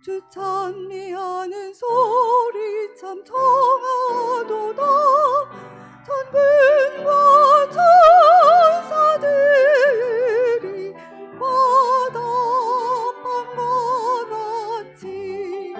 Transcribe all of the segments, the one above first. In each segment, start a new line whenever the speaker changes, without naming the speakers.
주 찬미하는 소리 참 청하도다. 천군과 천사들이 바닷밤과 같이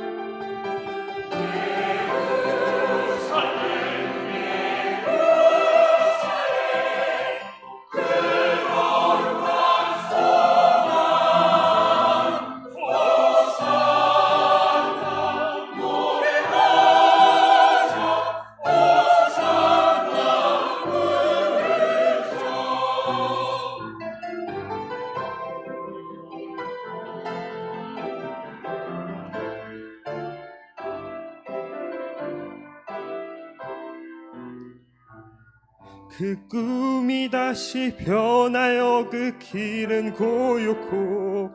그 꿈이 다시 변하여 그 길은 고요코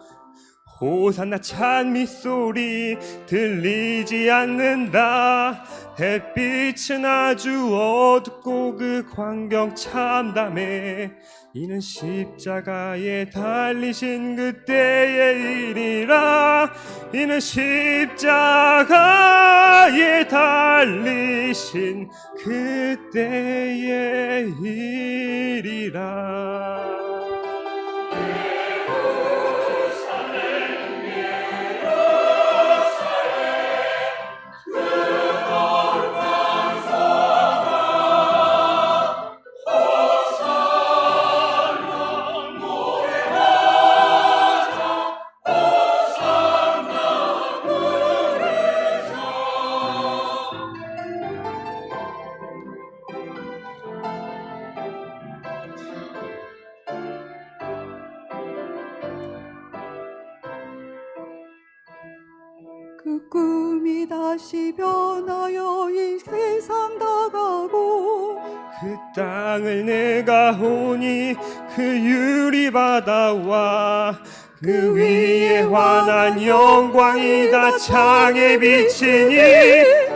호산나 찬미 소리 들리지 않는다. 햇빛은 아주 어둡고 그 광경 참담해. 이는 십자가에 달리신 그때의 일이라. 이는 십자가에 달리신 그때의 일이라.
그 꿈이 다시 변하여 이 세상 다가고
그 땅을 내가 오니 그 유리바다와 그 위에 환한 영광이 다 창에 비치니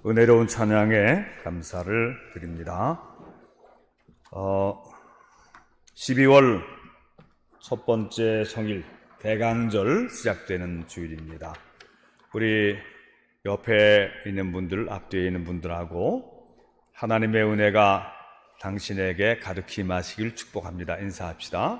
은혜로운 찬양에 감사를 드립니다. 12월 첫 번째 성일 대강절 시작되는 주일입니다. 우리 옆에 있는 분들, 앞뒤에 있는 분들하고 하나님의 은혜가 당신에게 가득히 임하시길 축복합니다. 인사합시다.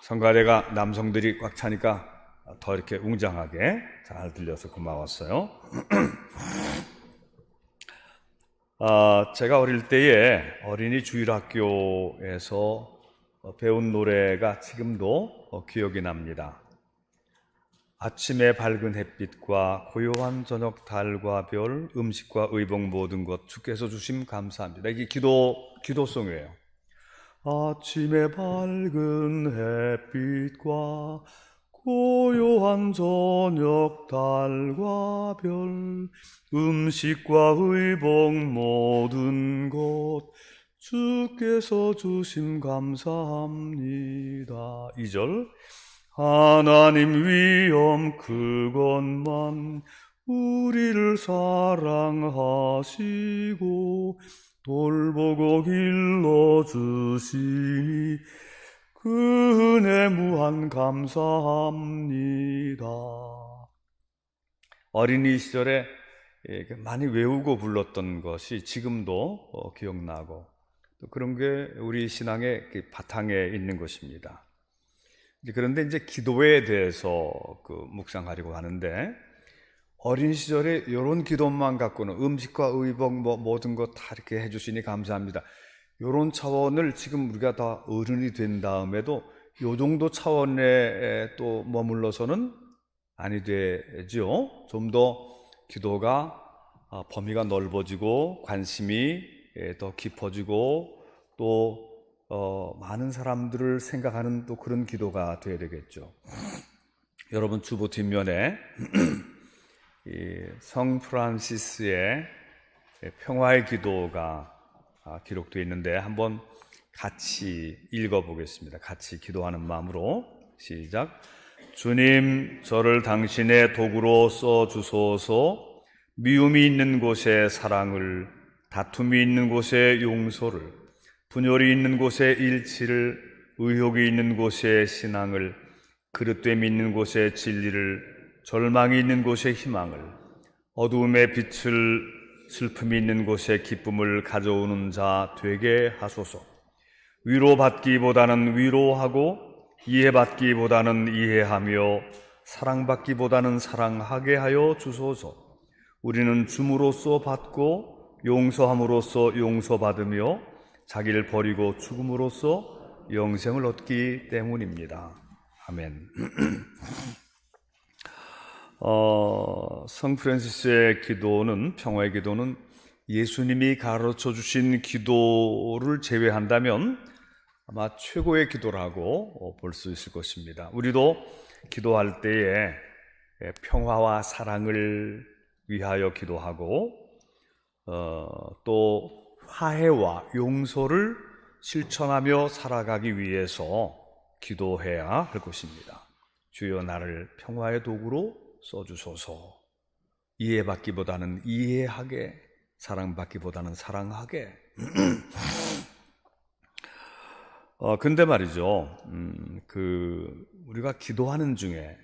성가대가 남성들이 꽉 차니까 더 이렇게 웅장하게 잘 들려서 고마웠어요. 제가 어릴 때에 어린이 주일학교에서 배운 노래가 지금도 기억이 납니다. 아침의 밝은 햇빛과 고요한 저녁 달과 별, 음식과 의복 모든 것 주께서 주심 감사합니다. 이게 기도송이에요. 아침의 밝은 햇빛과 고요한 저녁 달과 별, 음식과 의복 모든 것 주께서 주심 감사합니다. 2절 하나님 위엄 그것만 우리를 사랑하시고 돌보고 길러주시니 그 은혜 무한 감사합니다. 어린이 시절에 많이 외우고 불렀던 것이 지금도 기억나고 또 그런 게 우리 신앙의 바탕에 있는 것입니다. 그런데 이제 기도에 대해서 묵상하려고 하는데 어린 시절에 이런 기도만 갖고는 음식과 의복 모든 것 다 이렇게 해주시니 감사합니다. 이런 차원을 지금 우리가 다 어른이 된 다음에도 이 정도 차원에 또 머물러서는 아니 되죠. 좀 더 기도가 범위가 넓어지고 관심이 더 깊어지고 또 많은 사람들을 생각하는 또 그런 기도가 되어야 되겠죠. 여러분 주보 뒷면에 성 프란시스의 평화의 기도가 기록되어 있는데 한번 같이 읽어보겠습니다. 같이 기도하는 마음으로 시작. 주님, 저를 당신의 도구로 써주소서. 미움이 있는 곳에 사랑을, 다툼이 있는 곳에 용서를, 분열이 있는 곳에 일치를, 의혹이 있는 곳에 신앙을, 그릇됨이 있는 곳에 진리를, 절망이 있는 곳에 희망을, 어두움의 빛을, 슬픔이 있는 곳에 기쁨을 가져오는 자 되게 하소서. 위로받기보다는 위로하고 이해받기보다는 이해하며 사랑받기보다는 사랑하게 하여 주소서. 우리는 줌으로써 받고 용서함으로써 용서받으며 자기를 버리고 죽음으로써 영생을 얻기 때문입니다. 아멘. 성 프란시스의 기도는, 평화의 기도는 예수님이 가르쳐 주신 기도를 제외한다면 아마 최고의 기도라고 볼 수 있을 것입니다. 우리도 기도할 때에 평화와 사랑을 위하여 기도하고 또 화해와 용서를 실천하며 살아가기 위해서 기도해야 할 것입니다. 주여 나를 평화의 도구로 써주소서. 이해받기보다는 이해하게, 사랑받기보다는 사랑하게. 근데 말이죠. 우리가 기도하는 중에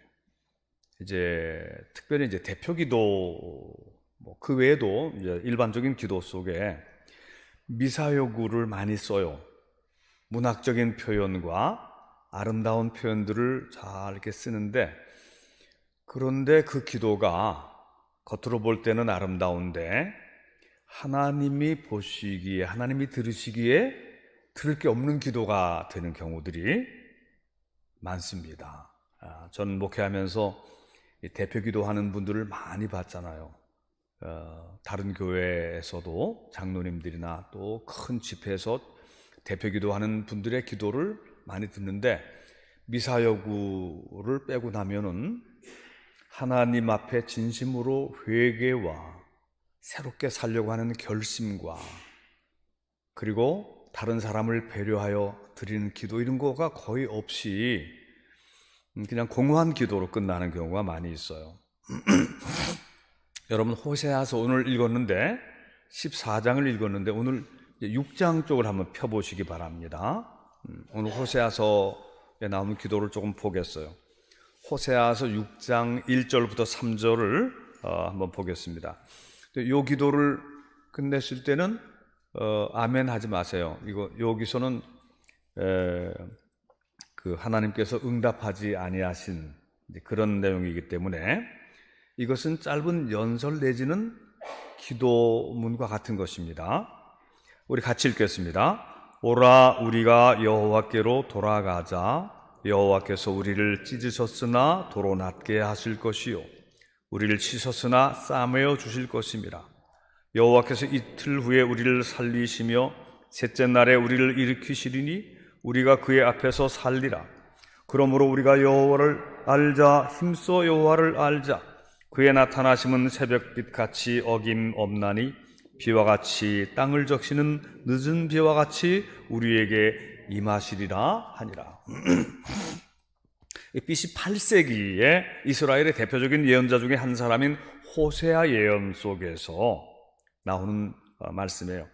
이제 특별히 이제 대표기도 그 외에도 이제 일반적인 기도 속에 미사여구를 많이 써요. 문학적인 표현과 아름다운 표현들을 잘 이렇게 쓰는데, 그런데 그 기도가 겉으로 볼 때는 아름다운데 하나님이 보시기에, 하나님이 들으시기에 들을 게 없는 기도가 되는 경우들이 많습니다. 전 목회하면서 대표 기도하는 분들을 많이 봤잖아요. 다른 교회에서도 장로님들이나 또 큰 집회에서 대표 기도하는 분들의 기도를 많이 듣는데 미사여구를 빼고 나면은 하나님 앞에 진심으로 회개와 새롭게 살려고 하는 결심과 그리고 다른 사람을 배려하여 드리는 기도, 이런 거가 거의 없이 그냥 공허한 기도로 끝나는 경우가 많이 있어요. 여러분 호세아서 오늘 읽었는데 14장을 읽었는데 오늘 6장 쪽을 한번 펴보시기 바랍니다. 오늘 호세아서에 나오는 기도를 조금 보겠어요. 호세아서 6장 1절부터 3절을 한번 보겠습니다. 이 기도를 끝냈을 때는 아멘 하지 마세요. 여기서는 하나님께서 응답하지 아니하신 그런 내용이기 때문에 이것은 짧은 연설 내지는 기도문과 같은 것입니다. 우리 같이 읽겠습니다. 오라 우리가 여호와께로 돌아가자. 여호와께서 우리를 찢으셨으나 도로 낫게 하실 것이요 우리를 치셨으나 싸매어 주실 것임이라. 여호와께서 이틀 후에 우리를 살리시며 셋째 날에 우리를 일으키시리니 우리가 그의 앞에서 살리라. 그러므로 우리가 여호와를 알자. 힘써 여호와를 알자. 그의 나타나심은 새벽빛같이 어김없나니 비와 같이 땅을 적시는 늦은 비와 같이 우리에게 임하시리라 하니라. BC 8세기에 이스라엘의 대표적인 예언자 중에 한 사람인 호세아 예언 속에서 나오는 말씀이에요.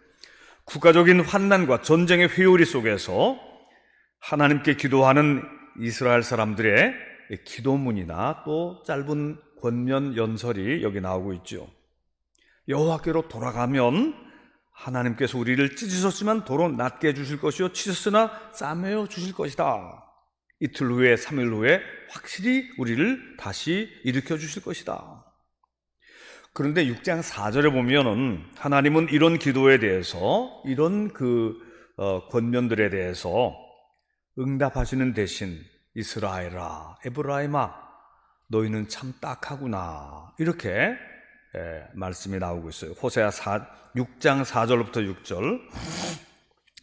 국가적인 환난과 전쟁의 회오리 속에서 하나님께 기도하는 이스라엘 사람들의 기도문이나 또 짧은 권면 연설이 여기 나오고 있죠. 여호와께로 돌아가면 하나님께서 우리를 찢으셨지만 도로 낫게 해주실 것이요 치셨으나 싸매어 주실 것이다. 이틀 후에 3일 후에 확실히 우리를 다시 일으켜 주실 것이다. 그런데 6장 4절에 보면은 하나님은 이런 기도에 대해서 이런 권면들에 대해서 응답하시는 대신 이스라엘아 에브라임아 너희는 참 딱하구나 이렇게 말씀이 나오고 있어요. 호세아 6장 4절부터 6절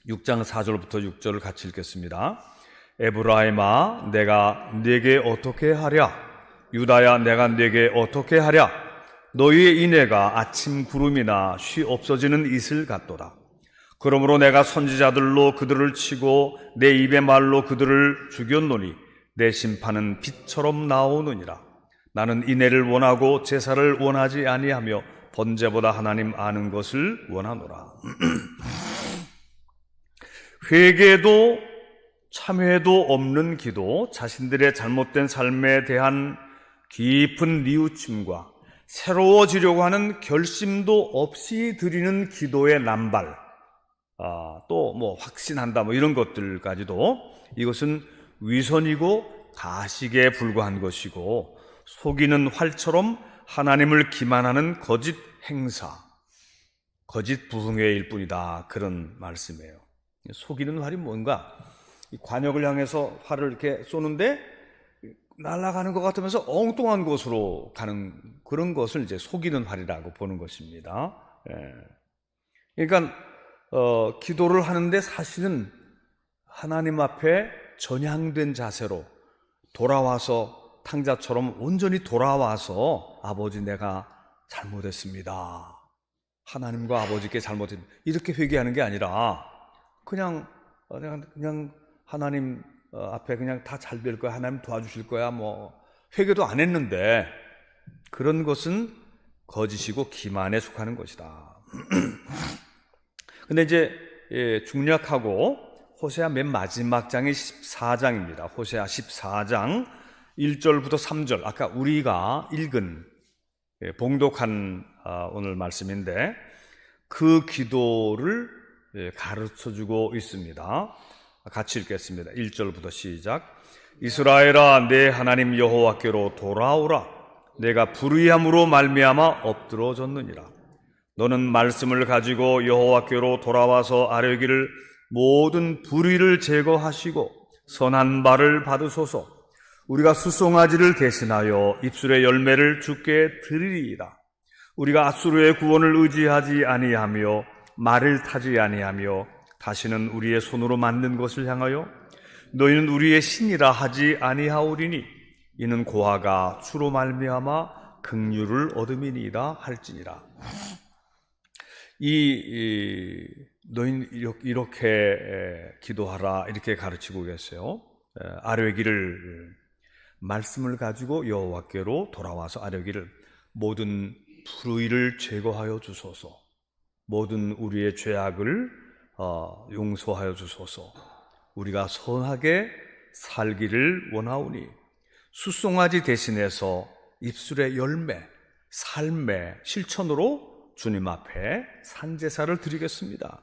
6장 4절부터 6절을 같이 읽겠습니다. 에브라임아 내가 네게 어떻게 하랴 유다야 내가 네게 어떻게 하랴 너희의 인애가 아침 구름이나 쉬 없어지는 이슬 같도다. 그러므로 내가 선지자들로 그들을 치고 내 입의 말로 그들을 죽였노니 내 심판은 빛처럼 나오느니라. 나는 인애를 원하고 제사를 원하지 아니하며 번제보다 하나님 아는 것을 원하노라. 회개도 참회도 없는 기도, 자신들의 잘못된 삶에 대한 깊은 뉘우침과 새로워지려고 하는 결심도 없이 드리는 기도의 남발, 또 확신한다 이런 것들까지도 이것은 위선이고 가식에 불과한 것이고 속이는 활처럼 하나님을 기만하는 거짓 행사, 거짓 부흥회일 뿐이다. 그런 말씀이에요. 속이는 활이 뭔가 이 관역을 향해서 활을 이렇게 쏘는데 날아가는 것 같으면서 엉뚱한 곳으로 가는 그런 것을 이제 속이는 활이라고 보는 것입니다. 그러니까 기도를 하는데 사실은 하나님 앞에 전향된 자세로 돌아와서 탕자처럼 온전히 돌아와서 아버지 내가 잘못했습니다. 하나님과 아버지께 잘못했습니다. 이렇게 회개하는 게 아니라 그냥 하나님 앞에 그냥 다 잘 될 거야. 하나님 도와주실 거야. 회개도 안 했는데 그런 것은 거짓이고 기만에 속하는 것이다. 근데 이제 중략하고 호세아 맨 마지막 장이 14장입니다. 호세아 14장 1절부터 3절 아까 우리가 읽은 봉독한 오늘 말씀인데 그 기도를 가르쳐주고 있습니다. 같이 읽겠습니다. 1절부터 시작. 이스라엘아 내 하나님 여호와께로 돌아오라. 내가 불의함으로 말미암아 엎드러졌느니라. 너는 말씀을 가지고 여호와께로 돌아와서 아뢰기를 모든 불의를 제거하시고 선한 발을 받으소서. 우리가 수송아지를 대신하여 입술의 열매를 주께 드리리이다. 우리가 앗수르의 구원을 의지하지 아니하며 말을 타지 아니하며 다시는 우리의 손으로 만든 것을 향하여 너희는 우리의 신이라 하지 아니하오리니 이는 고아가 주로 말미암아 긍휼을 얻음이니이다 할지니라. 너희는 이렇게 기도하라 이렇게 가르치고 계세요. 아뢰기를 말씀을 가지고 여호와께로 돌아와서 아뢰기를 모든 불의를 제거하여 주소서. 모든 우리의 죄악을 용서하여 주소서. 우리가 선하게 살기를 원하오니 수송아지 대신해서 입술의 열매, 삶의 실천으로 주님 앞에 산제사를 드리겠습니다.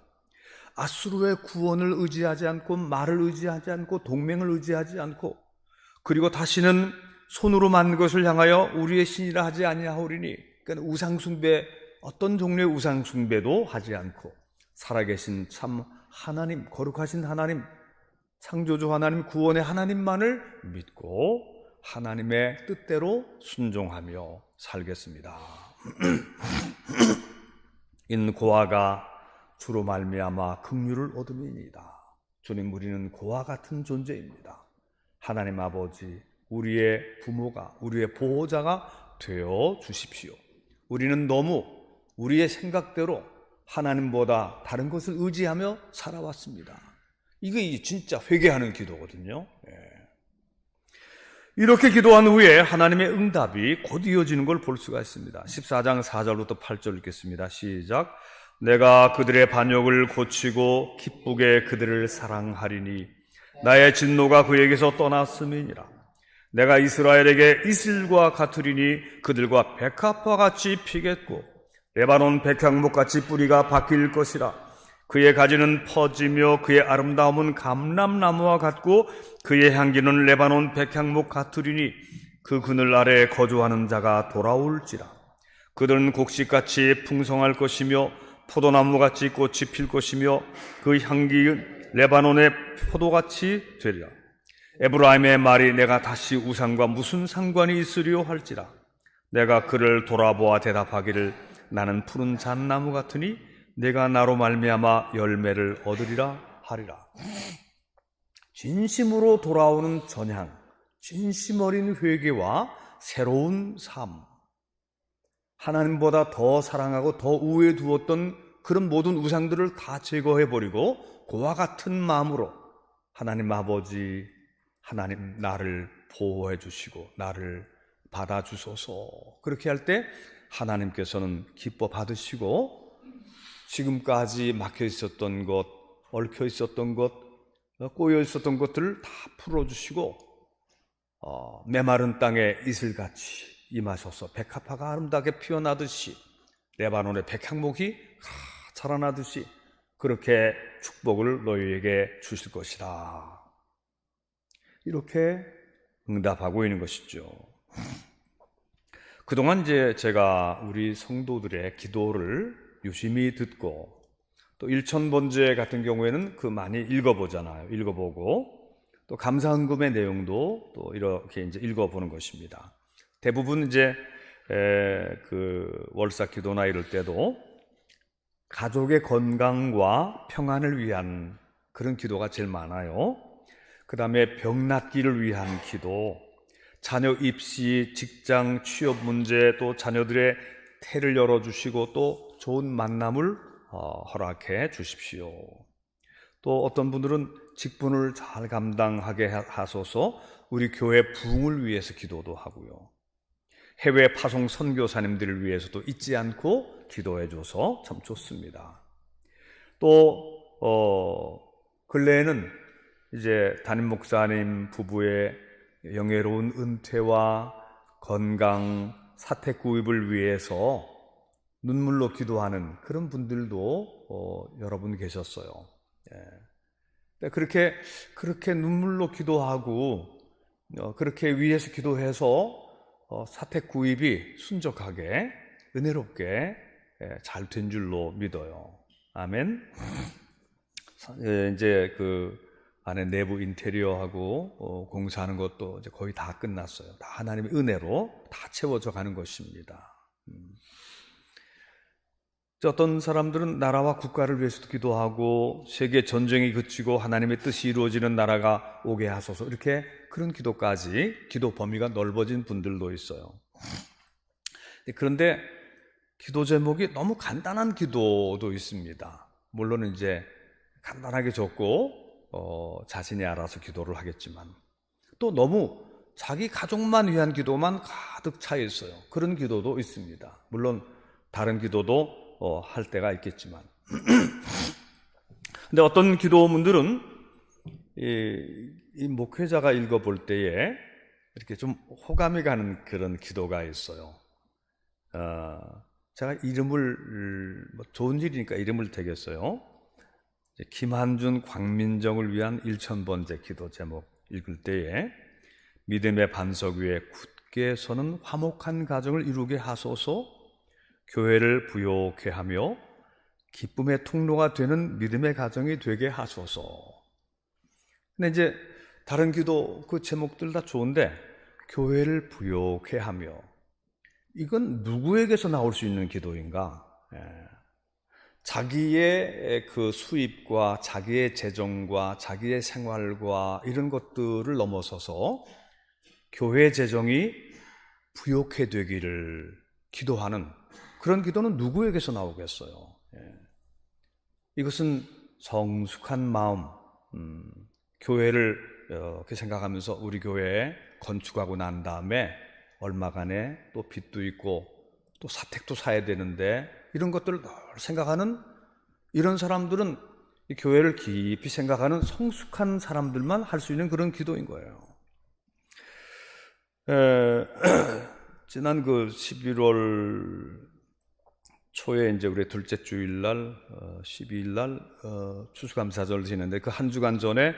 앗수르의 구원을 의지하지 않고 말을 의지하지 않고 동맹을 의지하지 않고 그리고 다시는 손으로 만든 것을 향하여 우리의 신이라 하지 아니하오리니 그러니까 우상숭배 어떤 종류의 우상숭배도 하지 않고 살아계신 참 하나님 거룩하신 하나님 창조주 하나님, 구원의 하나님만을 믿고 하나님의 뜻대로 순종하며 살겠습니다. 인 고아가 주로 말미암아 긍휼을 얻음이니이다. 주님, 우리는 고아 같은 존재입니다. 하나님 아버지, 우리의 부모가, 우리의 보호자가 되어 주십시오. 우리는 너무 우리의 생각대로 하나님보다 다른 것을 의지하며 살아왔습니다. 이게 진짜 회개하는 기도거든요. 이렇게 기도한 후에 하나님의 응답이 곧 이어지는 걸 볼 수가 있습니다. 14장 4절부터 8절 읽겠습니다. 시작. 내가 그들의 반역을 고치고 기쁘게 그들을 사랑하리니 나의 진노가 그에게서 떠났음이니라. 내가 이스라엘에게 이슬과 같으리니 그들과 백합화 같이 피겠고 레바논 백향목 같이 뿌리가 바뀔 것이라. 그의 가지는 퍼지며 그의 아름다움은 감람나무와 같고 그의 향기는 레바논 백향목 같으리니 그 그늘 아래 거주하는 자가 돌아올지라. 그들은 곡식같이 풍성할 것이며 포도나무같이 꽃이 필 것이며 그 향기는 레바논의 포도같이 되리라. 에브라임의 말이 내가 다시 우상과 무슨 상관이 있으리요 할지라. 내가 그를 돌아보아 대답하기를 나는 푸른 잣나무 같으니 내가 나로 말미암아 열매를 얻으리라 하리라. 진심으로 돌아오는 전향, 진심 어린 회개와 새로운 삶, 하나님보다 더 사랑하고 더 우위에 두었던 그런 모든 우상들을 다 제거해버리고 고와 같은 마음으로 하나님 아버지, 하나님 나를 보호해 주시고 나를 받아주소서. 그렇게 할 때 하나님께서는 기뻐 받으시고 지금까지 막혀 있었던 것, 얽혀 있었던 것, 꼬여 있었던 것들을 다 풀어주시고 메마른 땅에 이슬같이 임하셔서 백합화가 아름답게 피어나듯이 레바논의 백향목이 자라나듯이 그렇게 축복을 너희에게 주실 것이다. 이렇게 응답하고 있는 것이죠. 그동안 이제 제가 우리 성도들의 기도를 유심히 듣고 또 일천번제 같은 경우에는 그 많이 읽어보잖아요. 읽어보고 또 감사헌금의 내용도 또 이렇게 이제 읽어보는 것입니다. 대부분 이제 그 월사 기도나 이럴 때도 가족의 건강과 평안을 위한 그런 기도가 제일 많아요. 그 다음에 병 낫기를 위한 기도, 자녀 입시, 직장, 취업 문제, 또 자녀들의 태를 열어주시고 또 좋은 만남을 허락해 주십시오. 또 어떤 분들은 직분을 잘 감당하게 하소서 우리 교회 부흥을 위해서 기도도 하고요. 해외 파송 선교사님들을 위해서도 잊지 않고 기도해 줘서 참 좋습니다. 또 근래에는 이제 담임 목사님 부부의 영예로운 은퇴와 건강, 사택 구입을 위해서 눈물로 기도하는 그런 분들도 여러분 계셨어요. 그렇게 눈물로 기도하고 그렇게 위해서 기도해서 사택 구입이 순적하게 은혜롭게 잘 된 줄로 믿어요. 아멘. 이제 그 안에 내부 인테리어하고 공사하는 것도 이제 거의 다 끝났어요. 다 하나님의 은혜로 다 채워져 가는 것입니다. 어떤 사람들은 나라와 국가를 위해서도 기도하고 세계 전쟁이 그치고 하나님의 뜻이 이루어지는 나라가 오게 하소서 이렇게 그런 기도까지 기도 범위가 넓어진 분들도 있어요. 그런데 기도 제목이 너무 간단한 기도도 있습니다. 물론 이제 간단하게 적고 자신이 알아서 기도를 하겠지만 또 너무 자기 가족만 위한 기도만 가득 차 있어요. 그런 기도도 있습니다. 물론 다른 기도도 할 때가 있겠지만 근데 어떤 기도문들은 이 목회자가 읽어볼 때에 이렇게 좀 호감이 가는 그런 기도가 있어요. 제가 이름을 좋은 일이니까 이름을 대겠어요. 김한준, 광민정을 위한 1000번째 기도 제목 읽을 때에 믿음의 반석 위에 굳게 서는 화목한 가정을 이루게 하소서, 교회를 부요케 하며 기쁨의 통로가 되는 믿음의 가정이 되게 하소서. 근데 이제 다른 기도 그 제목들 다 좋은데 교회를 부욕해 하며, 이건 누구에게서 나올 수 있는 기도인가? 자기의 그 수입과 자기의 재정과 자기의 생활과 이런 것들을 넘어서서 교회 재정이 부욕해 되기를 기도하는 그런 기도는 누구에게서 나오겠어요? 이것은 성숙한 마음, 교회를 이렇게 생각하면서 우리 교회에 건축하고 난 다음에 얼마간에 또 빚도 있고 또 사택도 사야 되는데 이런 것들을 늘 생각하는 이런 사람들은 이 교회를 깊이 생각하는 성숙한 사람들만 할 수 있는 그런 기도인 거예요. 지난 그 11월 초에 이제 우리 둘째 주일날 12일날 추수감사절을 지냈는데 그 한 주간 전에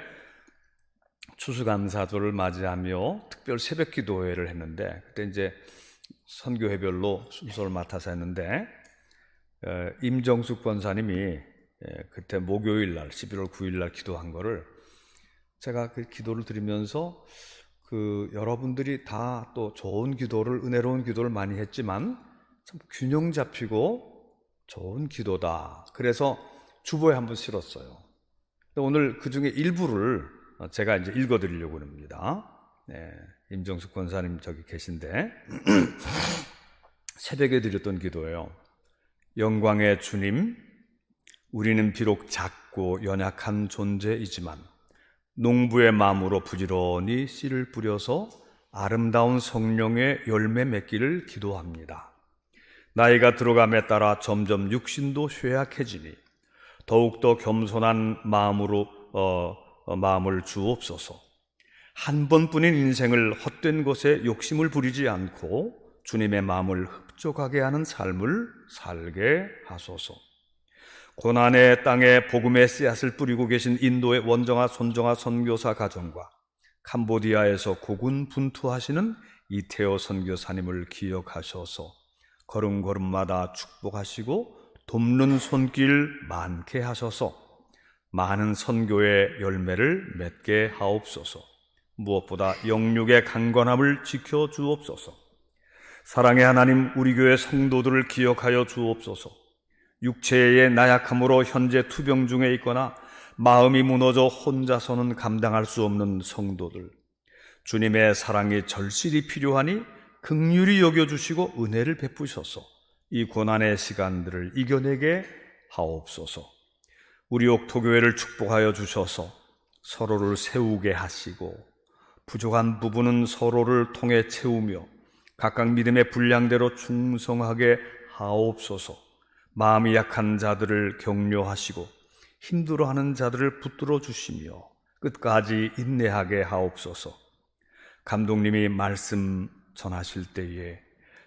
추수감사절을 맞이하며 특별 새벽 기도회를 했는데, 그때 이제 선교회별로 순서를 맡아서 했는데 임정숙 권사님이 그때 목요일날 11월 9일날 기도한 거를 제가 그 기도를 드리면서 그 여러분들이 다 또 좋은 기도를, 은혜로운 기도를 많이 했지만 참 균형 잡히고 좋은 기도다. 그래서 주보에 한번 실었어요. 오늘 그 중에 일부를 제가 이제 읽어드리려고 합니다. 임정숙 권사님 저기 계신데 새벽에 드렸던 기도예요. 영광의 주님, 우리는 비록 작고 연약한 존재이지만 농부의 마음으로 부지런히 씨를 뿌려서 아름다운 성령의 열매 맺기를 기도합니다. 나이가 들어감에 따라 점점 육신도 쇠약해지니 더욱더 겸손한 마음으로 마음을 주옵소서. 한 번뿐인 인생을 헛된 것에 욕심을 부리지 않고 주님의 마음을 흡족하게 하는 삶을 살게 하소서. 고난의 땅에 복음의 씨앗을 뿌리고 계신 인도의 원정아 손정아 선교사 가정과 캄보디아에서 고군분투하시는 이태호 선교사님을 기억하셔서 걸음걸음마다 축복하시고 돕는 손길 많게 하셔서 많은 선교의 열매를 맺게 하옵소서. 무엇보다 영육의 강건함을 지켜 주옵소서. 사랑의 하나님, 우리 교회 성도들을 기억하여 주옵소서. 육체의 나약함으로 현재 투병 중에 있거나 마음이 무너져 혼자서는 감당할 수 없는 성도들, 주님의 사랑이 절실히 필요하니 긍휼히 여겨주시고 은혜를 베푸셔서 이 고난의 시간들을 이겨내게 하옵소서. 우리 옥토교회를 축복하여 주셔서 서로를 세우게 하시고 부족한 부분은 서로를 통해 채우며 각각 믿음의 분량대로 충성하게 하옵소서. 마음이 약한 자들을 격려하시고 힘들어하는 자들을 붙들어 주시며 끝까지 인내하게 하옵소서. 감독님이 말씀 전하실 때에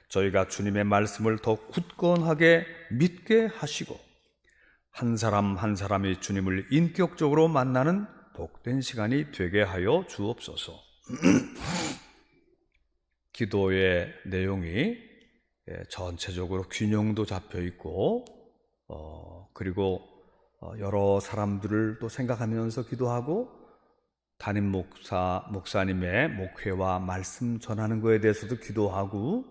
저희가 주님의 말씀을 더 굳건하게 믿게 하시고 한 사람 한 사람이 주님을 인격적으로 만나는 복된 시간이 되게 하여 주옵소서. 기도의 내용이 전체적으로 균형도 잡혀 있고 그리고 여러 사람들을 또 생각하면서 기도하고 담임 목사님의 목회와 말씀 전하는 것에 대해서도 기도하고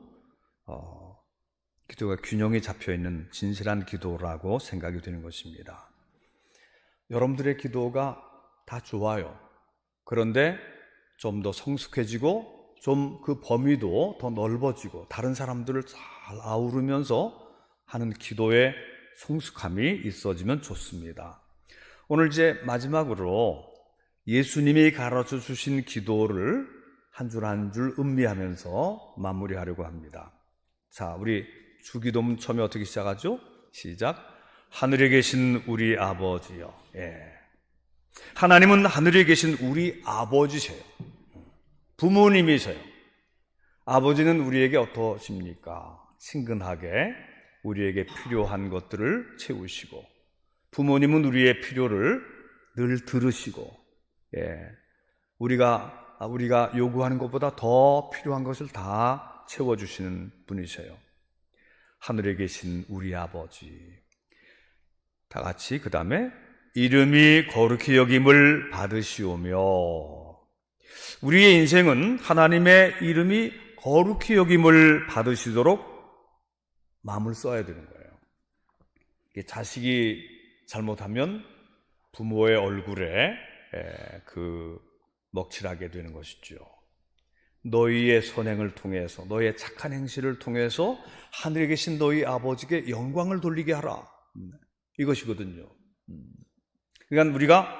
기도가 균형이 잡혀 있는 진실한 기도라고 생각이 되는 것입니다. 여러분들의 기도가 다 좋아요. 그런데 좀 더 성숙해지고 좀 그 범위도 더 넓어지고 다른 사람들을 잘 아우르면서 하는 기도의 성숙함이 있어지면 좋습니다. 오늘 이제 마지막으로 예수님이 가르쳐 주신 기도를 한 줄 한 줄 음미하면서 마무리하려고 합니다. 자, 우리 주기도문 처음에 어떻게 시작하죠? 시작. 하늘에 계신 우리 아버지여. 하나님은 하늘에 계신 우리 아버지세요. 부모님이세요. 아버지는 우리에게 어떠십니까? 친근하게 우리에게 필요한 것들을 채우시고, 부모님은 우리의 필요를 늘 들으시고, 우리가 요구하는 것보다 더 필요한 것을 다 채워주시는 분이세요. 하늘에 계신 우리 아버지. 다 같이 그 다음에 이름이 거룩히 여김을 받으시오며. 우리의 인생은 하나님의 이름이 거룩히 여김을 받으시도록 마음을 써야 되는 거예요. 자식이 잘못하면 부모의 얼굴에 먹칠하게 되는 것이죠. 너희의 선행을 통해서, 너희의 착한 행실을 통해서 하늘에 계신 너희 아버지께 영광을 돌리게 하라, 이것이거든요. 그러니까 우리가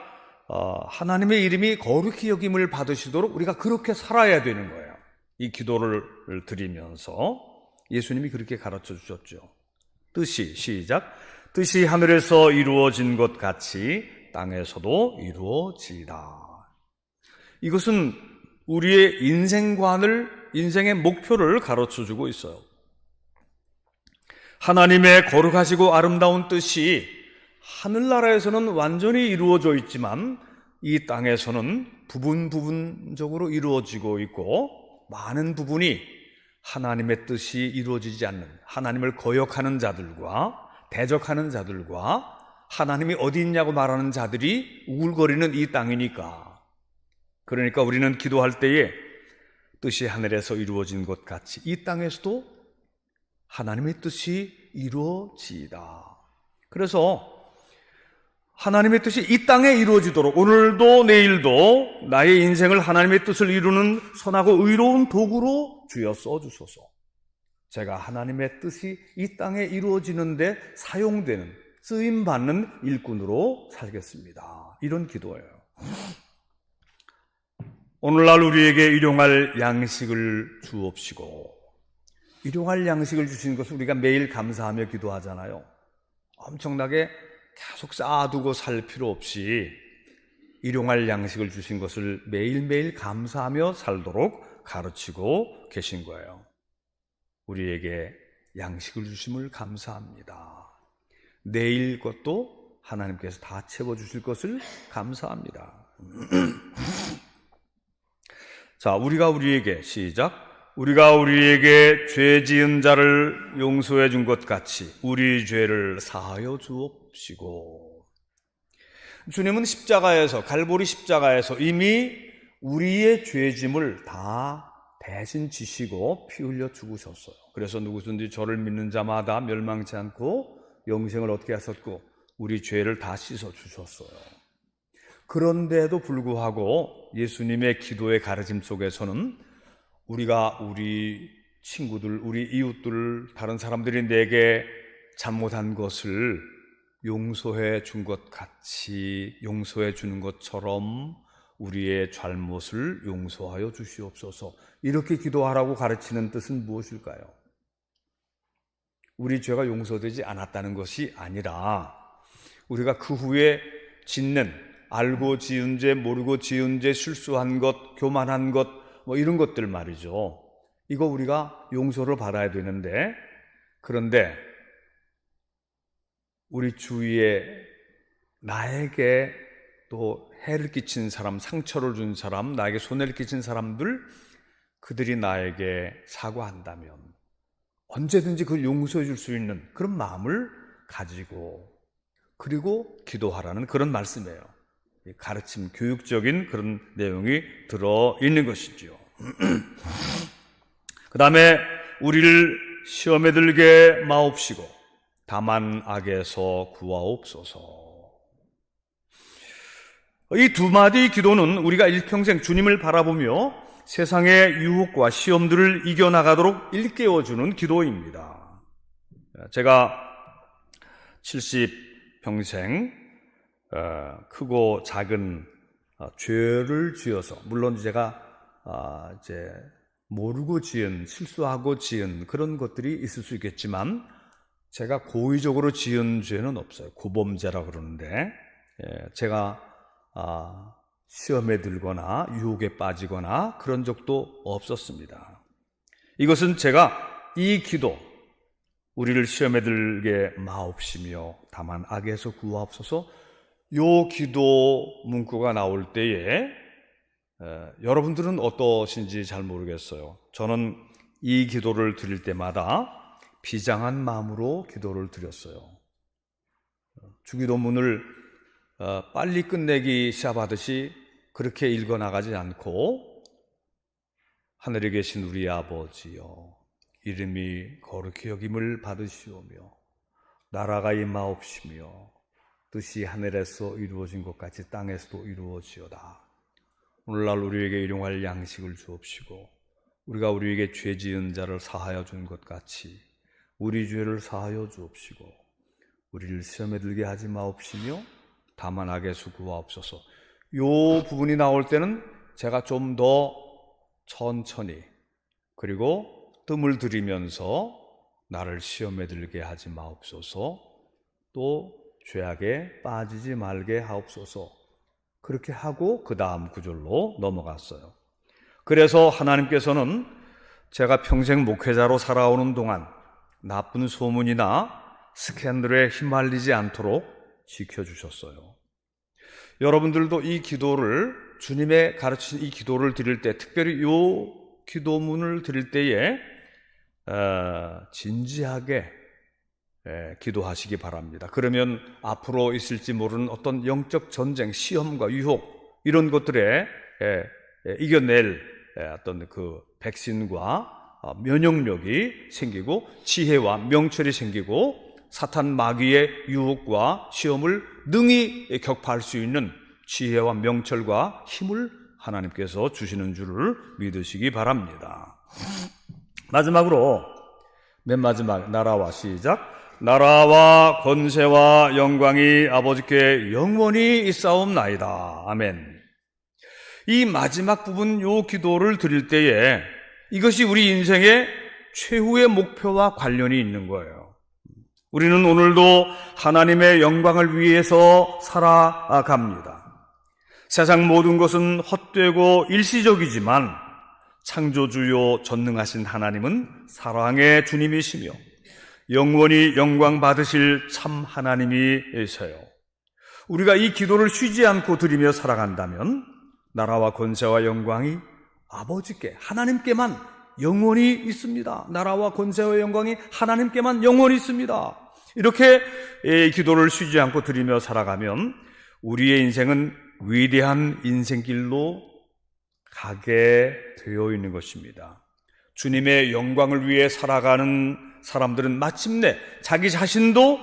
하나님의 이름이 거룩히 여김을 받으시도록 우리가 그렇게 살아야 되는 거예요. 이 기도를 드리면서 예수님이 그렇게 가르쳐 주셨죠. 뜻이, 시작, 뜻이 하늘에서 이루어진 것 같이 땅에서도 이루어지이다. 이것은 우리의 인생의 목표를 가르쳐 주고 있어요. 하나님의 거룩하시고 아름다운 뜻이 하늘나라에서는 완전히 이루어져 있지만 이 땅에서는 부분적으로 이루어지고 있고, 많은 부분이 하나님의 뜻이 이루어지지 않는, 하나님을 거역하는 자들과 대적하는 자들과 하나님이 어디 있냐고 말하는 자들이 우글거리는 이 땅이니까, 그러니까 우리는 기도할 때에 뜻이 하늘에서 이루어진 것 같이 이 땅에서도 하나님의 뜻이 이루어지이다. 그래서 하나님의 뜻이 이 땅에 이루어지도록 오늘도 내일도 나의 인생을 하나님의 뜻을 이루는 선하고 의로운 도구로 주여 써주소서. 제가 하나님의 뜻이 이 땅에 이루어지는데 사용되는, 쓰임받는 일꾼으로 살겠습니다. 이런 기도예요. 오늘날 우리에게 일용할 양식을 주옵시고, 일용할 양식을 주신 것을 우리가 매일 감사하며 기도하잖아요. 엄청나게 계속 쌓아두고 살 필요 없이 일용할 양식을 주신 것을 매일매일 감사하며 살도록 가르치고 계신 거예요. 우리에게 양식을 주심을 감사합니다. 내일 것도 하나님께서 다 채워주실 것을 감사합니다. 자, 우리가 우리에게, 시작, 우리가 우리에게 죄 지은 자를 용서해 준 것 같이 우리 죄를 사하여 주옵시고. 주님은 십자가에서, 갈보리 십자가에서 이미 우리의 죄짐을 다 대신 지시고 피 흘려 죽으셨어요. 그래서 누구든지 저를 믿는 자마다 멸망치 않고 영생을 얻게 하셨고 우리 죄를 다 씻어 주셨어요. 그런데도 불구하고 예수님의 기도의 가르침 속에서는 우리가 우리 친구들, 우리 이웃들, 다른 사람들이 내게 잘못한 것을 용서해 준 것 같이, 용서해 주는 것처럼 우리의 잘못을 용서하여 주시옵소서. 이렇게 기도하라고 가르치는 뜻은 무엇일까요? 우리 죄가 용서되지 않았다는 것이 아니라 우리가 그 후에 짓는, 알고 지은 죄, 모르고 지은 죄, 실수한 것, 교만한 것, 이런 것들 말이죠. 이거 우리가 용서를 받아야 되는데, 그런데 우리 주위에 나에게 또 해를 끼친 사람, 상처를 준 사람, 나에게 손해를 끼친 사람들, 그들이 나에게 사과한다면 언제든지 그걸 용서해 줄 수 있는 그런 마음을 가지고, 그리고 기도하라는 그런 말씀이에요. 가르침, 교육적인 그런 내용이 들어있는 것이죠. 그 다음에 우리를 시험에 들게 마옵시고 다만 악에서 구하옵소서. 이 두 마디 기도는 우리가 일평생 주님을 바라보며 세상의 유혹과 시험들을 이겨나가도록 일깨워주는 기도입니다. 제가 70평생 크고 작은 죄를 지어서, 물론 제가 이제 모르고 지은, 실수하고 지은 그런 것들이 있을 수 있겠지만 제가 고의적으로 지은 죄는 없어요. 고범죄라고 그러는데, 제가 시험에 들거나 유혹에 빠지거나 그런 적도 없었습니다. 이것은 제가 이 기도, 우리를 시험에 들게 마옵시며 다만 악에서 구하옵소서, 요 기도 문구가 나올 때에 여러분들은 어떠신지 잘 모르겠어요. 저는 이 기도를 드릴 때마다 비장한 마음으로 기도를 드렸어요. 주기도문을 빨리 끝내기 시합하듯이 그렇게 읽어나가지 않고 하늘에 계신 우리 아버지여 이름이 거룩히 여김을 받으시오며 나라가 임하옵시며 뜻이 하늘에서 이루어진 것 같이 땅에서도 이루어지어다. 오늘날 우리에게 일용할 양식을 주옵시고 우리가 우리에게 죄 지은 자를 사하여 준 것 같이 우리 죄를 사하여 주옵시고 우리를 시험에 들게 하지 마옵시며 다만 악에서 구하옵소서. 요 부분이 나올 때는 제가 좀 더 천천히 그리고 뜸을 들이면서 나를 시험에 들게 하지 마옵소서, 또 죄악에 빠지지 말게 하옵소서, 그렇게 하고 그 다음 구절로 넘어갔어요. 그래서 하나님께서는 제가 평생 목회자로 살아오는 동안 나쁜 소문이나 스캔들에 휘말리지 않도록 지켜주셨어요. 여러분들도 이 기도를, 주님의 가르치신 이 기도를 드릴 때, 특별히 이 기도문을 드릴 때에 진지하게 기도하시기 바랍니다. 그러면 앞으로 있을지 모르는 어떤 영적 전쟁, 시험과 유혹 이런 것들에 이겨낼 어떤 그 백신과 면역력이 생기고 지혜와 명철이 생기고 사탄 마귀의 유혹과 시험을 능히 격파할 수 있는 지혜와 명철과 힘을 하나님께서 주시는 줄을 믿으시기 바랍니다. 마지막으로 맨 마지막 나라와 시작. 나라와 권세와 영광이 아버지께 영원히 있사옵나이다. 아멘. 이 마지막 부분 요 기도를 드릴 때에 이것이 우리 인생의 최후의 목표와 관련이 있는 거예요. 우리는 오늘도 하나님의 영광을 위해서 살아갑니다. 세상 모든 것은 헛되고 일시적이지만 창조주요 전능하신 하나님은 사랑의 주님이시며 영원히 영광 받으실 참 하나님이세요. 우리가 이 기도를 쉬지 않고 드리며 살아간다면 나라와 권세와 영광이 아버지께, 하나님께만 영원히 있습니다. 나라와 권세와 영광이 하나님께만 영원히 있습니다. 이렇게 기도를 쉬지 않고 드리며 살아가면 우리의 인생은 위대한 인생길로 가게 되어 있는 것입니다. 주님의 영광을 위해 살아가는 사람들은 마침내 자기 자신도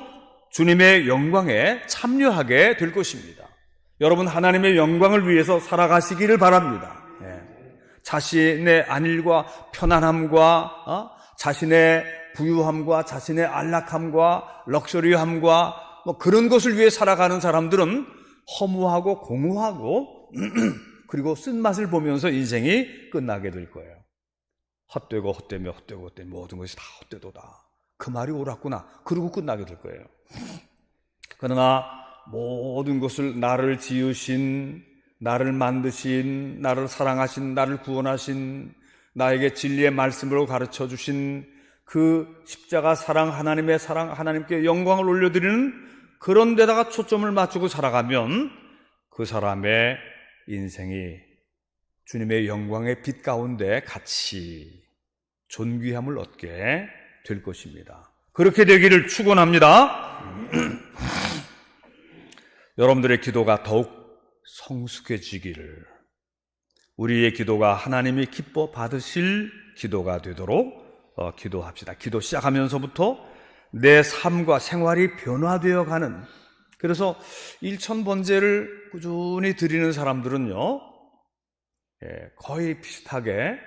주님의 영광에 참여하게 될 것입니다. 여러분, 하나님의 영광을 위해서 살아가시기를 바랍니다. 자신의 안일과 편안함과 자신의 부유함과 자신의 안락함과 럭셔리함과 그런 것을 위해 살아가는 사람들은 허무하고 공허하고 그리고 쓴맛을 보면서 인생이 끝나게 될 거예요. 헛되고 헛되며 헛되고 헛되며 모든 것이 다 헛되도다. 그 말이 옳았구나. 그러고 끝나게 될 거예요. 그러나 모든 것을 나를 지으신, 나를 만드신, 나를 사랑하신, 나를 구원하신, 나에게 진리의 말씀으로 가르쳐 주신 그 십자가 사랑, 하나님의 사랑, 하나님께 영광을 올려드리는 그런 데다가 초점을 맞추고 살아가면 그 사람의 인생이 주님의 영광의 빛 가운데 같이 존귀함을 얻게 될 것입니다. 그렇게 되기를 축원합니다. 여러분들의 기도가 더욱 성숙해지기를, 우리의 기도가 하나님이 기뻐 받으실 기도가 되도록 기도합시다. 기도 시작하면서부터 내 삶과 생활이 변화되어 가는, 그래서 일천번제를 꾸준히 드리는 사람들은요, 거의 비슷하게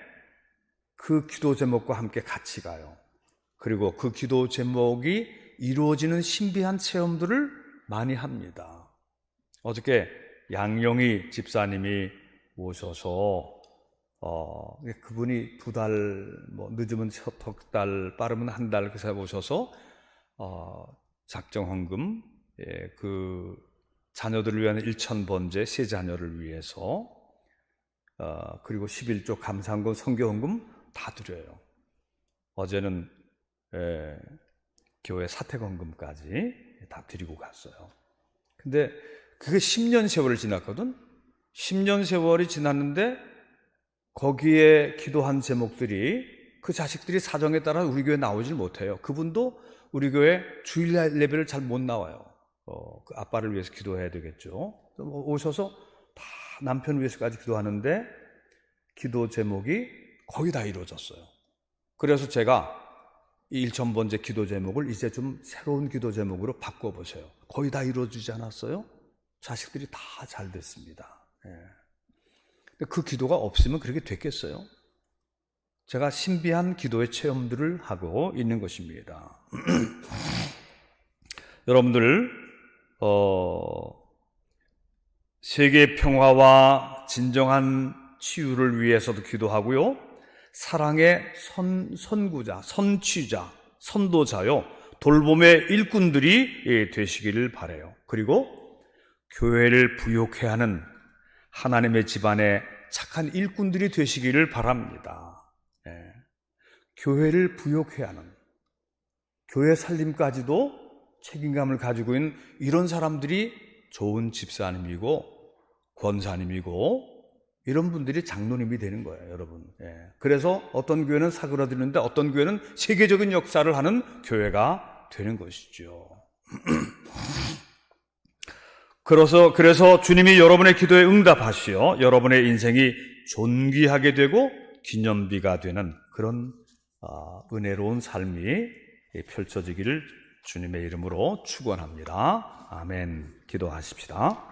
그 기도 제목과 함께 같이 가요. 그리고 그 기도 제목이 이루어지는 신비한 체험들을 많이 합니다. 어저께 양영희 집사님이 오셔서 그분이 2달, 늦으면 석 달, 빠르면 1달 그새 오셔서 작정헌금, 그 자녀들을 위한 1,000번제, 세 자녀를 위해서 그리고 11조 감사헌금, 선교헌금 다 드려요. 어제는 교회 사택헌금까지 다 드리고 갔어요. 근데 그게 10년 세월을 지났거든. 10년 세월이 지났는데 거기에 기도한 제목들이, 그 자식들이 사정에 따라 우리 교회 나오질 못해요. 그분도 우리 교회 주일 예배를 잘 못 나와요. 그 아빠를 위해서 기도해야 되겠죠. 오셔서 다 남편 위해서까지 기도하는데 기도 제목이 거의 다 이루어졌어요. 그래서 제가 이 1,000번째 기도 제목을 이제 좀 새로운 기도 제목으로 바꿔보세요. 거의 다 이루어지지 않았어요? 자식들이 다 잘 됐습니다. 그 기도가 없으면 그렇게 됐겠어요? 제가 신비한 기도의 체험들을 하고 있는 것입니다. 여러분들 세계 평화와 진정한 치유를 위해서도 기도하고요. 사랑의 선구자, 선취자, 선도자요. 돌봄의 일꾼들이 되시기를 바라요. 그리고 교회를 부욕해 하는 하나님의 집안의 착한 일꾼들이 되시기를 바랍니다. 교회를 부욕해 하는, 교회 살림까지도 책임감을 가지고 있는 이런 사람들이 좋은 집사님이고 권사님이고 이런 분들이 장로님이 되는 거예요, 여러분. 그래서 어떤 교회는 사그라드는데 어떤 교회는 세계적인 역사를 하는 교회가 되는 것이죠. 그래서 주님이 여러분의 기도에 응답하시어 여러분의 인생이 존귀하게 되고 기념비가 되는 그런 은혜로운 삶이 펼쳐지기를 주님의 이름으로 축원합니다. 아멘. 기도하십시다.